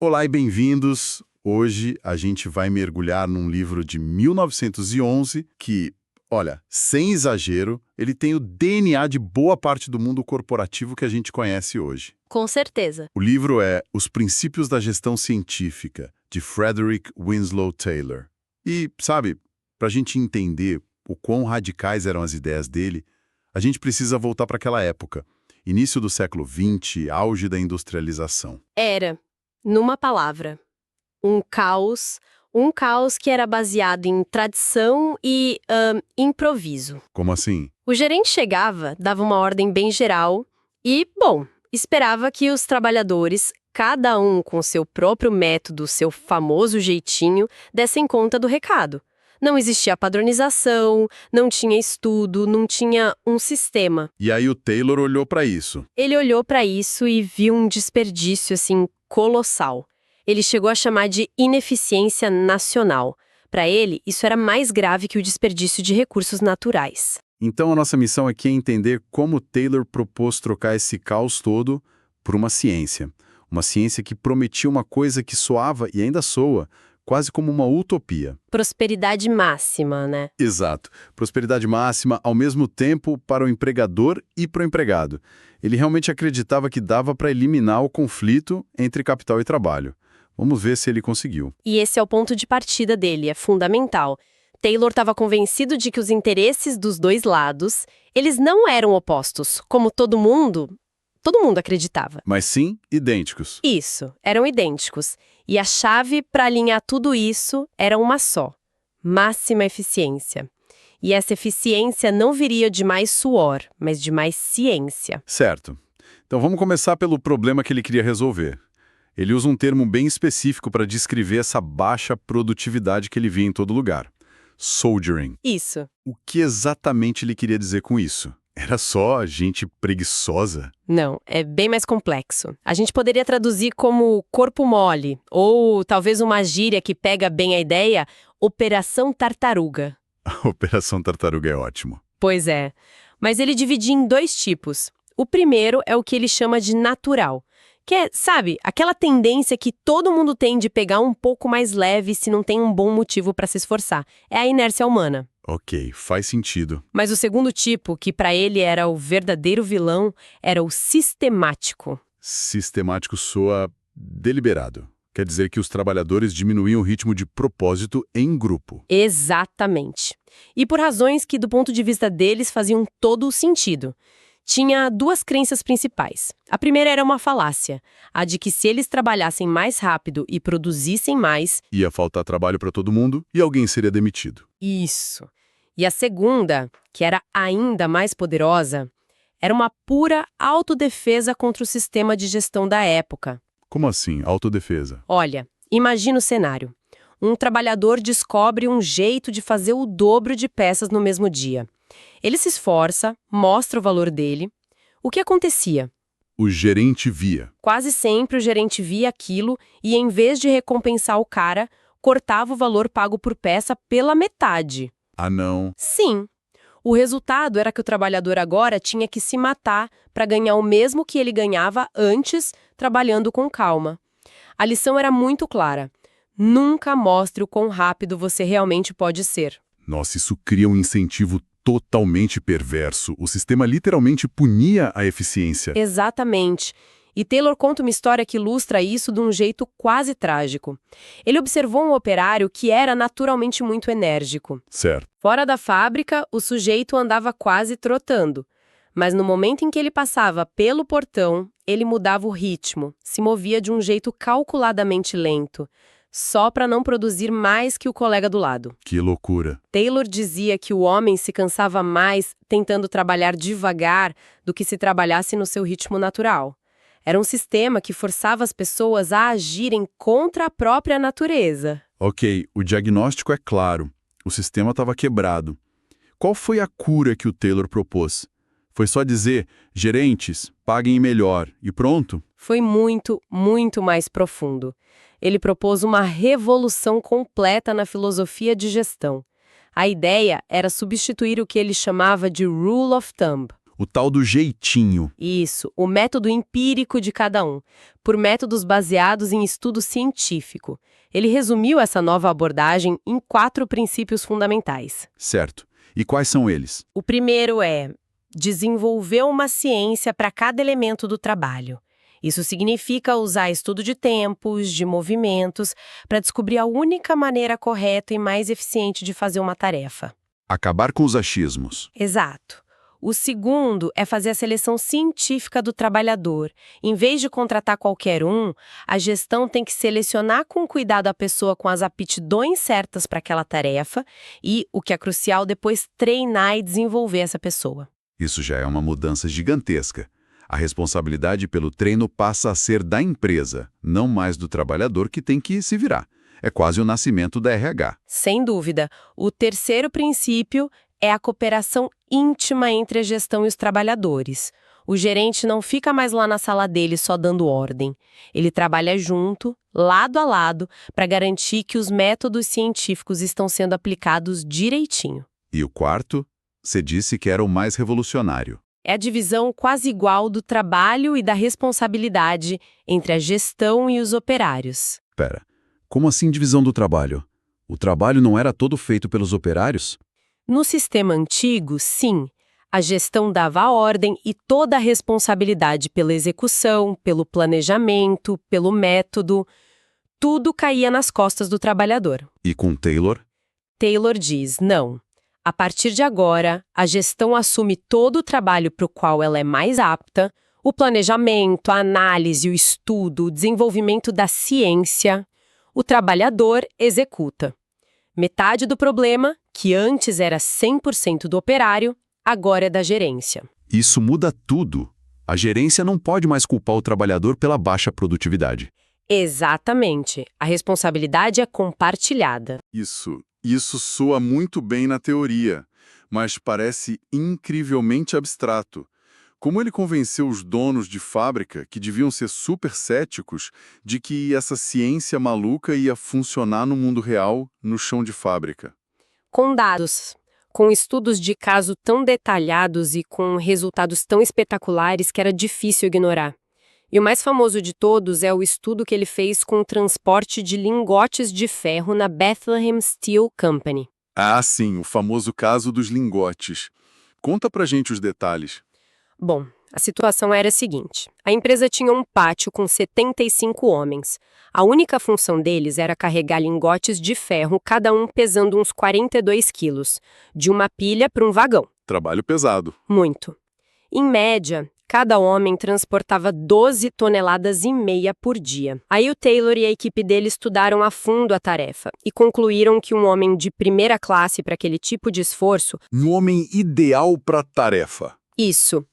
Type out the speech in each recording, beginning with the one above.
Olá e bem-vindos! Hoje a gente vai mergulhar num livro de 1911 que, olha, sem exagero, ele tem o DNA de boa parte do mundo corporativo que a gente conhece hoje. Com certeza. O livro é Os Princípios da Gestão Científica, de Frederick Winslow Taylor. E, sabe, para a gente entender o quão radicais eram as ideias dele, a gente precisa voltar para aquela época, início do século XX, auge da industrialização. Era, numa palavra, um caos que era baseado em tradição e improviso. Como assim? O gerente chegava, dava uma ordem bem geral e, bom, esperava que os trabalhadores, cada um com seu próprio método, seu famoso jeitinho, dessem conta do recado. Não existia padronização, não tinha estudo, não tinha um sistema. E aí o Taylor olhou para isso. Ele olhou para isso e viu um desperdício, assim, colossal. Ele chegou a chamar de ineficiência nacional. Para ele, isso era mais grave que o desperdício de recursos naturais. Então a nossa missão aqui é entender como Taylor propôs trocar esse caos todo por uma ciência. Uma ciência que prometia uma coisa que soava e ainda soa, quase como uma utopia. Prosperidade máxima, né? Exato. Prosperidade máxima ao mesmo tempo para o empregador e para o empregado. Ele realmente acreditava que dava para eliminar o conflito entre capital e trabalho. Vamos ver se ele conseguiu. E esse é o ponto de partida dele, é fundamental. Taylor estava convencido de que os interesses dos dois lados, eles não eram opostos, como todo mundo acreditava. Mas sim, idênticos. Isso, eram idênticos. E a chave para alinhar tudo isso era uma só: máxima eficiência. E essa eficiência não viria de mais suor, mas de mais ciência. Certo. Então vamos começar pelo problema que ele queria resolver. Ele usa um termo bem específico para descrever essa baixa produtividade que ele via em todo lugar. Soldiering. Isso. O que exatamente ele queria dizer com isso? Era só gente preguiçosa? Não, é bem mais complexo. A gente poderia traduzir como corpo mole, ou talvez uma gíria que pega bem a ideia, Operação Tartaruga. A Operação Tartaruga é ótimo. Pois é, mas ele dividia em dois tipos. O primeiro é o que ele chama de natural, que é, sabe, aquela tendência que todo mundo tem de pegar um pouco mais leve se não tem um bom motivo para se esforçar. É a inércia humana. Ok, faz sentido. Mas o segundo tipo, que para ele era o verdadeiro vilão, era o sistemático. Sistemático soa deliberado. Quer dizer que os trabalhadores diminuíam o ritmo de propósito em grupo. Exatamente. E por razões que, do ponto de vista deles, faziam todo o sentido. Tinha duas crenças principais. A primeira era uma falácia, a de que se eles trabalhassem mais rápido e produzissem mais... Ia faltar trabalho para todo mundo e alguém seria demitido. Isso. E a segunda, que era ainda mais poderosa, era uma pura autodefesa contra o sistema de gestão da época. Como assim, autodefesa? Olha, imagina o cenário. Um trabalhador descobre um jeito de fazer o dobro de peças no mesmo dia. Ele se esforça, mostra o valor dele. O que acontecia? O gerente via. Quase sempre o gerente via aquilo e, em vez de recompensar o cara, cortava o valor pago por peça pela metade. Ah, não. Sim. O resultado era que o trabalhador agora tinha que se matar para ganhar o mesmo que ele ganhava antes, trabalhando com calma. A lição era muito clara. Nunca mostre o quão rápido você realmente pode ser. Nossa, isso cria um incentivo totalmente perverso. O sistema literalmente punia a eficiência. Exatamente. E Taylor conta uma história que ilustra isso de um jeito quase trágico. Ele observou um operário que era naturalmente muito enérgico. Certo. Fora da fábrica, o sujeito andava quase trotando. Mas no momento em que ele passava pelo portão, ele mudava o ritmo, se movia de um jeito calculadamente lento, só para não produzir mais que o colega do lado. Que loucura. Taylor dizia que o homem se cansava mais tentando trabalhar devagar do que se trabalhasse no seu ritmo natural. Era um sistema que forçava as pessoas a agirem contra a própria natureza. Ok, o diagnóstico é claro. O sistema estava quebrado. Qual foi a cura que o Taylor propôs? Foi só dizer, gerentes, paguem melhor, e pronto? Foi muito, muito mais profundo. Ele propôs uma revolução completa na filosofia de gestão. A ideia era substituir o que ele chamava de rule of thumb. O tal do jeitinho. Isso, o método empírico de cada um, por métodos baseados em estudo científico. Ele resumiu essa nova abordagem em 4 princípios fundamentais. Certo. E quais são eles? O primeiro é desenvolver uma ciência para cada elemento do trabalho. Isso significa usar estudo de tempos, de movimentos, para descobrir a única maneira correta e mais eficiente de fazer uma tarefa. Acabar com os achismos. Exato. O segundo é fazer a seleção científica do trabalhador. Em vez de contratar qualquer um, a gestão tem que selecionar com cuidado a pessoa com as aptidões certas para aquela tarefa e, o que é crucial, depois treinar e desenvolver essa pessoa. Isso já é uma mudança gigantesca. A responsabilidade pelo treino passa a ser da empresa, não mais do trabalhador que tem que se virar. É quase o nascimento da RH. Sem dúvida. O terceiro princípio é a cooperação íntima entre a gestão e os trabalhadores. O gerente não fica mais lá na sala dele só dando ordem. Ele trabalha junto, lado a lado, para garantir que os métodos científicos estão sendo aplicados direitinho. E o quarto, você disse que era o mais revolucionário. É a divisão quase igual do trabalho e da responsabilidade entre a gestão e os operários. Pera, como assim divisão do trabalho? O trabalho não era todo feito pelos operários? No sistema antigo, sim, a gestão dava a ordem e toda a responsabilidade pela execução, pelo planejamento, pelo método, tudo caía nas costas do trabalhador. E com Taylor? Taylor diz, não. A partir de agora, a gestão assume todo o trabalho para o qual ela é mais apta, o planejamento, a análise, o estudo, o desenvolvimento da ciência. O trabalhador executa. Metade do problema, que antes era 100% do operário, agora é da gerência. Isso muda tudo. A gerência não pode mais culpar o trabalhador pela baixa produtividade. Exatamente. A responsabilidade é compartilhada. Isso soa muito bem na teoria, mas parece incrivelmente abstrato. Como ele convenceu os donos de fábrica, que deviam ser super céticos, de que essa ciência maluca ia funcionar no mundo real, no chão de fábrica? Com dados, com estudos de caso tão detalhados e com resultados tão espetaculares que era difícil ignorar. E o mais famoso de todos é o estudo que ele fez com o transporte de lingotes de ferro na Bethlehem Steel Company. Ah, sim, o famoso caso dos lingotes. Conta pra gente os detalhes. Bom, a situação era a seguinte. A empresa tinha um pátio com 75 homens. A única função deles era carregar lingotes de ferro, cada um pesando uns 42 quilos, de uma pilha para um vagão. Trabalho pesado. Muito. Em média, cada homem transportava 12 toneladas e meia por dia. Aí o Taylor e a equipe dele estudaram a fundo a tarefa e concluíram que um homem de primeira classe para aquele tipo de esforço... Um homem ideal para a tarefa. Isso.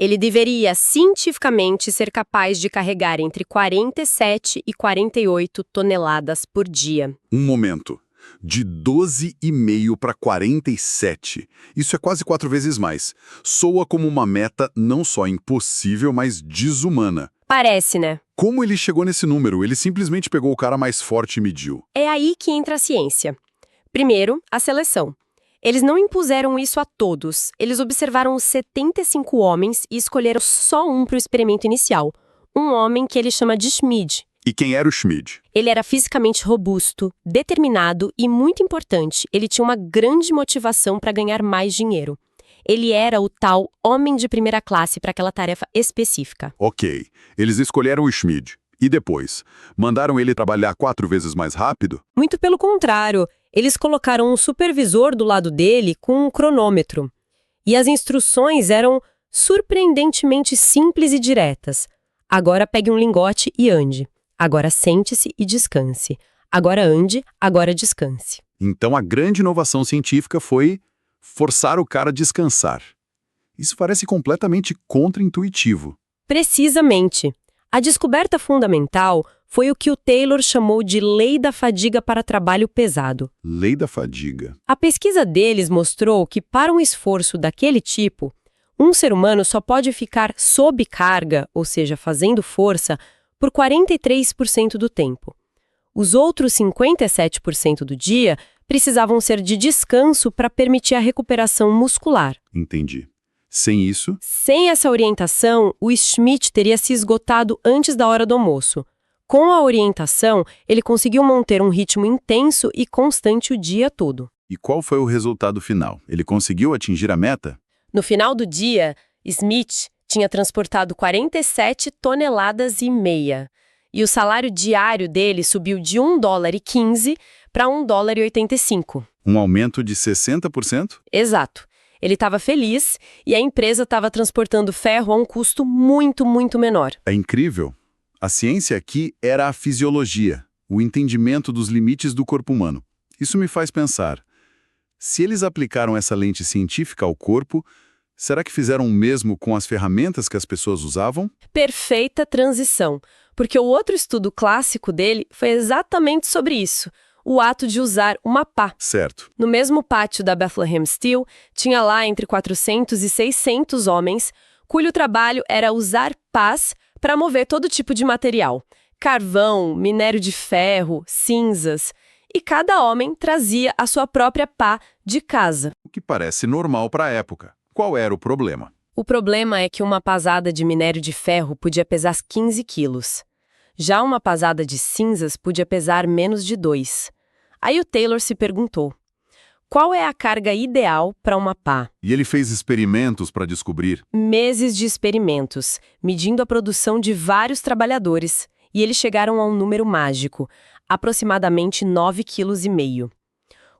Ele deveria, cientificamente, ser capaz de carregar entre 47 e 48 toneladas por dia. Um momento. De 12,5 para 47. Isso é quase 4 vezes mais. Soa como uma meta não só impossível, mas desumana. Parece, né? Como ele chegou nesse número? Ele simplesmente pegou o cara mais forte e mediu. É aí que entra a ciência. Primeiro, a seleção. Eles não impuseram isso a todos. Eles observaram os 75 homens e escolheram só um para o experimento inicial. Um homem que ele chama de Schmid. E quem era o Schmid? Ele era fisicamente robusto, determinado e, muito importante, ele tinha uma grande motivação para ganhar mais dinheiro. Ele era o tal homem de primeira classe para aquela tarefa específica. Ok. Eles escolheram o Schmid. E depois? Mandaram ele trabalhar 4 vezes mais rápido? Muito pelo contrário. Eles colocaram um supervisor do lado dele com um cronômetro. E as instruções eram surpreendentemente simples e diretas. Agora pegue um lingote e ande. Agora sente-se e descanse. Agora ande, agora descanse. Então a grande inovação científica foi forçar o cara a descansar. Isso parece completamente contra-intuitivo. Precisamente. A descoberta fundamental foi o que o Taylor chamou de Lei da Fadiga para Trabalho Pesado. Lei da fadiga. A pesquisa deles mostrou que, para um esforço daquele tipo, um ser humano só pode ficar sob carga, ou seja, fazendo força, por 43% do tempo. Os outros 57% do dia precisavam ser de descanso para permitir a recuperação muscular. Entendi. Sem isso, Sem essa orientação, o Schmidt teria se esgotado antes da hora do almoço. Com a orientação, ele conseguiu manter um ritmo intenso e constante o dia todo. e qual foi o resultado final? Ele conseguiu atingir a meta? No final do dia, Smith tinha transportado 47 toneladas e meia. E o salário diário dele subiu de $1,15 para $1,85. Um aumento de 60%? Exato. Ele estava feliz e a empresa estava transportando ferro a um custo muito, muito menor. É incrível. A ciência aqui era a fisiologia, o entendimento dos limites do corpo humano. Isso me faz pensar, se eles aplicaram essa lente científica ao corpo, será que fizeram o mesmo com as ferramentas que as pessoas usavam? Perfeita transição, porque o outro estudo clássico dele foi exatamente sobre isso, o ato de usar uma pá. Certo. No mesmo pátio da Bethlehem Steel, tinha lá entre 400 e 600 homens, cujo trabalho era usar pás para mover todo tipo de material. Carvão, minério de ferro, cinzas. E cada homem trazia a sua própria pá de casa. O que parece normal para a época. Qual era o problema? O problema é que uma pasada de minério de ferro podia pesar 15 quilos. Já uma pasada de cinzas podia pesar menos de 2. Aí o Taylor se perguntou, qual é a carga ideal para uma pá? E ele fez experimentos para descobrir. Meses de experimentos, medindo a produção de vários trabalhadores, e eles chegaram a um número mágico, aproximadamente 9,5 kg.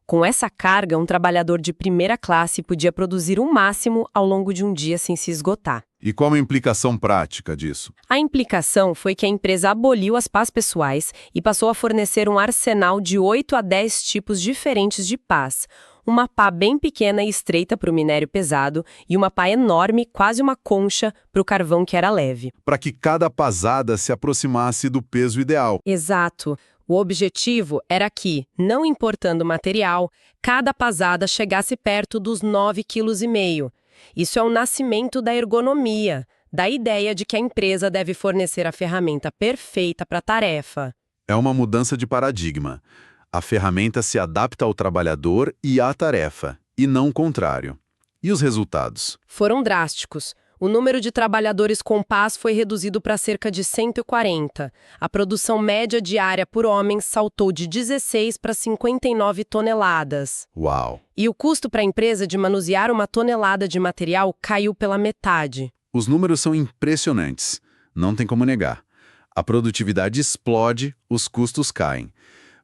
Com essa carga, um trabalhador de primeira classe podia produzir o máximo ao longo de um dia sem se esgotar. E qual a implicação prática disso? A implicação foi que a empresa aboliu as pás pessoais e passou a fornecer um arsenal de 8 a 10 tipos diferentes de pás. Uma pá bem pequena e estreita para o minério pesado e uma pá enorme, quase uma concha, para o carvão que era leve. Para que cada pasada se aproximasse do peso ideal. Exato. O objetivo era que, não importando o material, cada pasada chegasse perto dos 9,5 kg. Isso é o nascimento da ergonomia, da ideia de que a empresa deve fornecer a ferramenta perfeita para a tarefa. É uma mudança de paradigma. A ferramenta se adapta ao trabalhador e à tarefa, e não o contrário. E os resultados? Foram drásticos. O número de trabalhadores com pás foi reduzido para cerca de 140. A produção média diária por homem saltou de 16 para 59 toneladas. Uau! E o custo para a empresa de manusear uma tonelada de material caiu pela metade. Os números são impressionantes. Não tem como negar. A produtividade explode, os custos caem.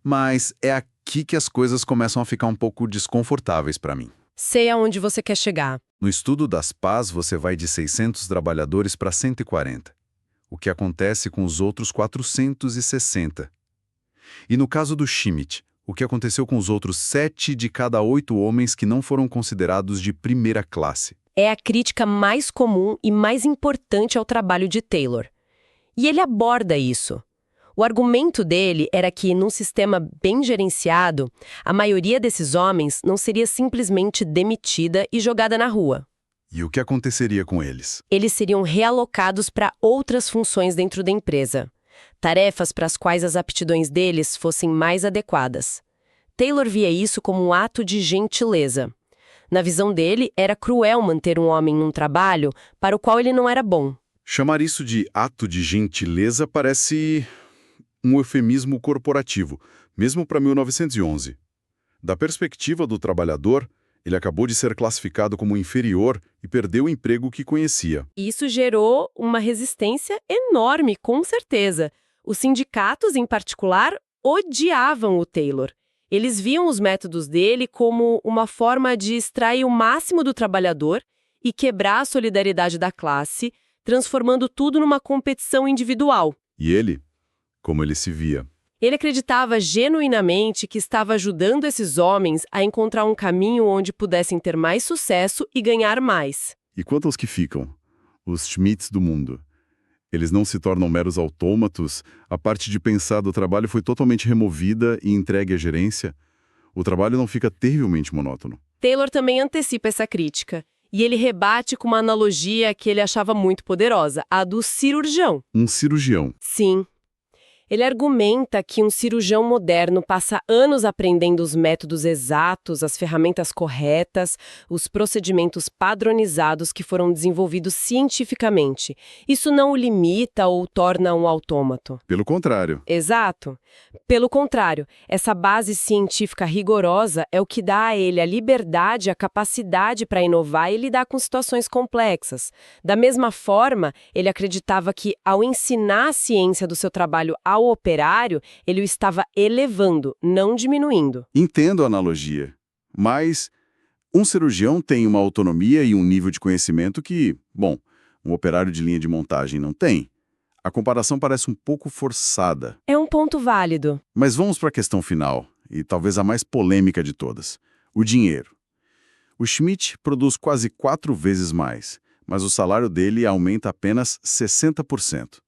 Mas é aqui que as coisas começam a ficar um pouco desconfortáveis para mim. Sei aonde você quer chegar. No estudo das pás, você vai de 600 trabalhadores para 140. O que acontece com os outros 460? E no caso do Schmidt, o que aconteceu com os outros 7 de cada 8 homens que não foram considerados de primeira classe? É a crítica mais comum e mais importante ao trabalho de Taylor. E ele aborda isso. O argumento dele era que, num sistema bem gerenciado, a maioria desses homens não seria simplesmente demitida e jogada na rua. E o que aconteceria com eles? Eles seriam realocados para outras funções dentro da empresa. Tarefas para as quais as aptidões deles fossem mais adequadas. Taylor via isso como um ato de gentileza. Na visão dele, era cruel manter um homem num trabalho para o qual ele não era bom. Chamar isso de ato de gentileza parece um eufemismo corporativo, mesmo para 1911. Da perspectiva do trabalhador, ele acabou de ser classificado como inferior e perdeu o emprego que conhecia. Isso gerou uma resistência enorme, com certeza. Os sindicatos, em particular, odiavam o Taylor. Eles viam os métodos dele como uma forma de extrair o máximo do trabalhador e quebrar a solidariedade da classe, transformando tudo numa competição individual. E ele, como ele se via? Ele acreditava genuinamente que estava ajudando esses homens a encontrar um caminho onde pudessem ter mais sucesso e ganhar mais. E quanto aos que ficam? Os Schmidts do mundo. Eles não se tornam meros autômatos? A parte de pensar do trabalho foi totalmente removida e entregue à gerência? O trabalho não fica terrivelmente monótono. Taylor também antecipa essa crítica. E ele rebate com uma analogia que ele achava muito poderosa, a do cirurgião. Um cirurgião. Sim. Ele argumenta que um cirurgião moderno passa anos aprendendo os métodos exatos, as ferramentas corretas, os procedimentos padronizados que foram desenvolvidos cientificamente. Isso não o limita ou o torna um autômato. Pelo contrário. Exato. Pelo contrário, essa base científica rigorosa é o que dá a ele a liberdade, a capacidade para inovar e lidar com situações complexas. Da mesma forma, ele acreditava que, ao ensinar a ciência do seu trabalho ao operário, ele o estava elevando, não diminuindo. Entendo a analogia, mas um cirurgião tem uma autonomia e um nível de conhecimento que, bom, um operário de linha de montagem não tem. A comparação parece um pouco forçada. É um ponto válido. Mas vamos para a questão final, e talvez a mais polêmica de todas: o dinheiro. O Schmidt produz quase 4 vezes mais, mas o salário dele aumenta apenas 60%.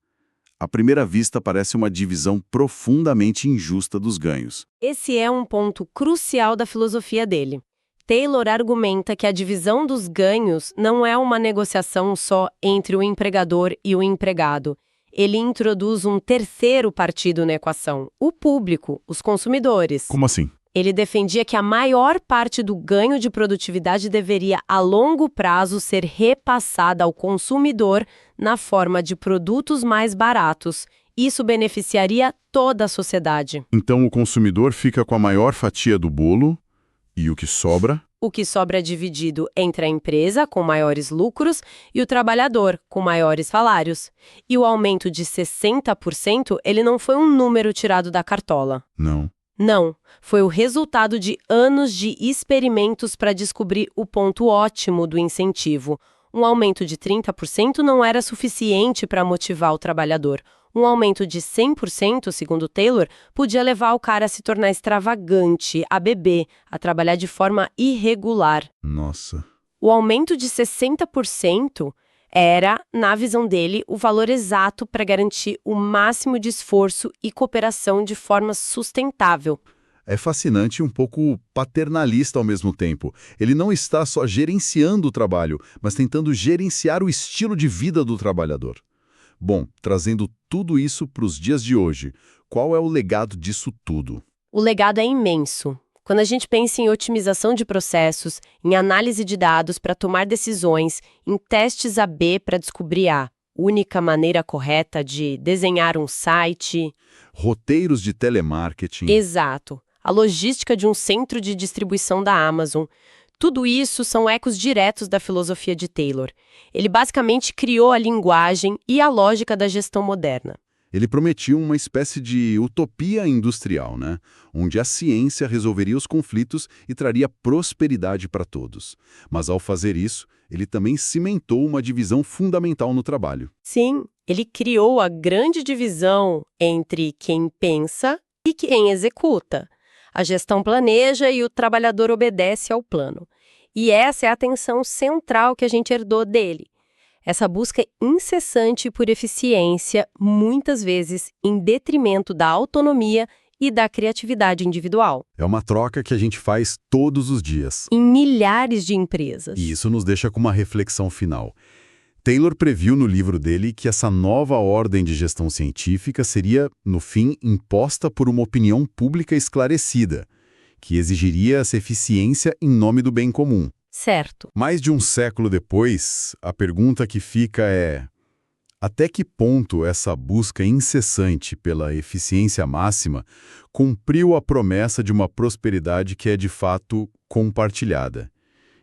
À primeira vista, parece uma divisão profundamente injusta dos ganhos. Esse é um ponto crucial da filosofia dele. Taylor argumenta que a divisão dos ganhos não é uma negociação só entre o empregador e o empregado. Ele introduz um terceiro partido na equação, o público, os consumidores. Como assim? Ele defendia que a maior parte do ganho de produtividade deveria, a longo prazo, ser repassada ao consumidor na forma de produtos mais baratos. Isso beneficiaria toda a sociedade. Então o consumidor fica com a maior fatia do bolo e o que sobra? O que sobra é dividido entre a empresa, com maiores lucros, e o trabalhador, com maiores salários. E o aumento de 60%, ele não foi um número tirado da cartola. Não. Não, foi o resultado de anos de experimentos para descobrir o ponto ótimo do incentivo. Um aumento de 30% não era suficiente para motivar o trabalhador. Um aumento de 100%, segundo Taylor, podia levar o cara a se tornar extravagante, a beber, a trabalhar de forma irregular. Nossa. O aumento de 60% era, na visão dele, o valor exato para garantir o máximo de esforço e cooperação de forma sustentável. É fascinante e um pouco paternalista ao mesmo tempo. Ele não está só gerenciando o trabalho, mas tentando gerenciar o estilo de vida do trabalhador. Bom, trazendo tudo isso para os dias de hoje, qual é o legado disso tudo? O legado é imenso. Quando a gente pensa em otimização de processos, em análise de dados para tomar decisões, em testes A/B para descobrir a única maneira correta de desenhar um site. Roteiros de telemarketing. Exato. A logística de um centro de distribuição da Amazon. Tudo isso são ecos diretos da filosofia de Taylor. Ele basicamente criou a linguagem e a lógica da gestão moderna. Ele prometia uma espécie de utopia industrial, né? Onde a ciência resolveria os conflitos e traria prosperidade para todos. Mas ao fazer isso, ele também cimentou uma divisão fundamental no trabalho. Sim, ele criou a grande divisão entre quem pensa e quem executa. A gestão planeja e o trabalhador obedece ao plano. E essa é a tensão central que a gente herdou dele. Essa busca incessante por eficiência, muitas vezes em detrimento da autonomia e da criatividade individual. É uma troca que a gente faz todos os dias. Em milhares de empresas. E isso nos deixa com uma reflexão final. Taylor previu no livro dele que essa nova ordem de gestão científica seria, no fim, imposta por uma opinião pública esclarecida, que exigiria essa eficiência em nome do bem comum. Certo. Mais de um século depois, a pergunta que fica é: até que ponto essa busca incessante pela eficiência máxima cumpriu a promessa de uma prosperidade que é de fato compartilhada?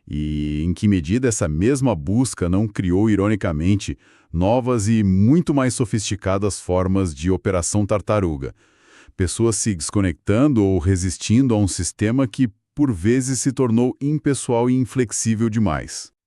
E em que medida essa mesma busca não criou, ironicamente, novas e muito mais sofisticadas formas de operação tartaruga? Pessoas se desconectando ou resistindo a um sistema que, por vezes, se tornou impessoal e inflexível demais.